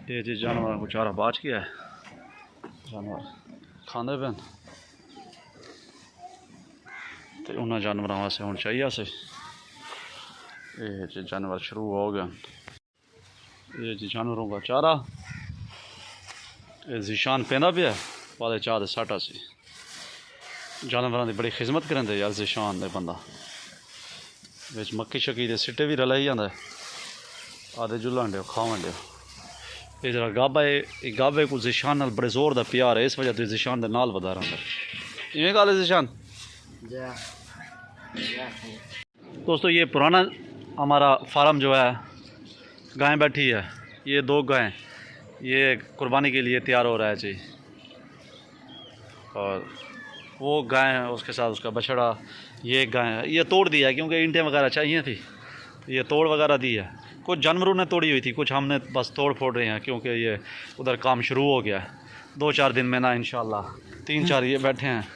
ये जी जानवर को चारा बाच गया है, जानवर खाते पे तो उन्होंने जानवरों वास्ते हूँ चाहिए से ये जी जानवर शुरू हो गए। ये जी जानवरों का चारा जीशान पेंदा पे वाले चाह दे साटा सी जानवरों की बड़ी खिदमत करें यार जीशान दे बंदा बिच मक्की शक्की दे सिट्टे भी रलाई जाता है आधे जुलन दो खावन दो। ये जरा गाबा है, गाबे को जीशान नाल बड़े जोर का प्यार है, इस वजह से जीशान दे नाल बता रहा है। इवें गल है जीशान। दोस्तों ये पुराना हमारा फार्म जो है, गाय बैठी है, ये 2 गाय ये कुर्बानी के लिए तैयार हो रहा है जी। और वो गाय है उसके साथ उसका बछड़ा, ये गाय है, ये तोड़ दिया है क्योंकि ईंटें वगैरह चाहिए थी, ये तोड़ वगैरह दी है। कुछ जानवरों ने तोड़ी हुई थी, कुछ हमने बस तोड़ फोड़ रहे हैं क्योंकि ये उधर काम शुरू हो गया है 2-4 दिन में ना इंशाल्लाह। 3-4 ये बैठे हैं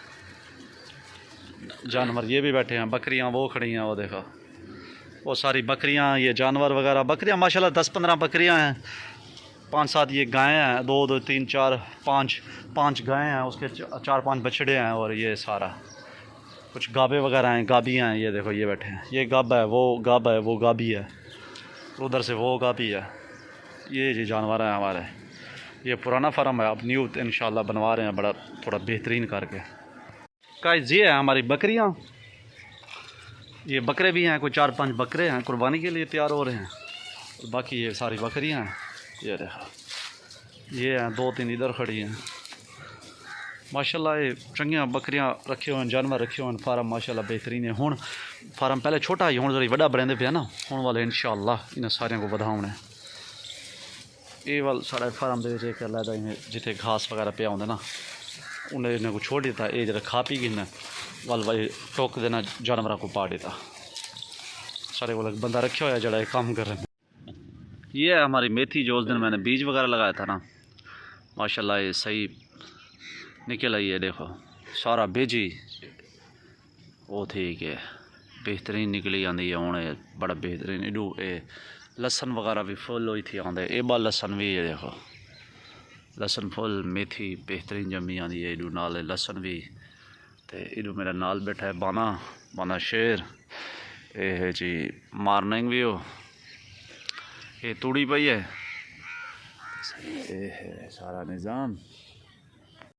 जानवर, ये भी बैठे हैं, बकरियां वो खड़ी हैं, वो देखो वो सारी बकरियां, ये जानवर वगैरह। बकरियां माशाल्लाह 10-15 बकरियां हैं, 5-7 ये गायें हैं, 2-2 3 4 5 गायें हैं, उसके 4-5 बछड़े हैं, और ये सारा कुछ गाबे वगैरह हैं, गाबियाँ हैं। ये देखो ये बैठे हैं, ये गाबा है, वो गाबा है, वो गाबी है, उधर से वो गाबी है। ये जी जानवर हैं हमारे। ये पुराना फार्म है, अब न्यू इंशाल्लाह बनवा रहे हैं बड़ा थोड़ा बेहतरीन करके। गाइस ये है हमारी बकरियां, ये बकरे भी हैं, कोई 4-5 बकरे हैं कुर्बानी के लिए तैयार हो रहे हैं, और बाकी ये सारी बकरियां हैं। ये देखो ये हैं, 2-3 इधर खड़ी हैं माशाल्लाह। ये चंगियां बकरियां रखे हुए हैं, जानवर रखे हुए हैं, फार्म माशाल्लाह बेहतरीन है। हुण फार्म पहले छोटा ही, हुण जरा बड़ा बनेंदे पे ना, हुण वाले इंशाल्लाह इन्हें सारियां को वधाउणे। ये वाल साढ़े फार्म दे एक अलग जिथे घास वगैरह पे आते ना, उन्हें इन्हें को छोड़ देता। ये जरा खा पी गए वाल भाई टोक देना जानवरों को पा देता। सारे को बंदा रखे हुआ है जरा काम कर रहे हैं। ये है हमारी मेथी, जो उस दिन मैंने बीज वगैरह लगाया था ना, माशाल्लाह ये सही निकल आई है। देखो सारा बेजी वो ठीक है, बेहतरीन निकली आती है। हूँ बड़ा बेहतरीन इडू ये लसन वगैरह भी फुल हुई थी आते, ये बाल लसन भी है, देखो लसन फुल, मेथी बेहतरीन जमी आती है इडू नाल, लसन भी। तो इडू मेरा नाल बैठा है बाना शेर, ये है जी मार्निंग भी हो, ये तूड़ी पई है, ये है सारा निज़ाम।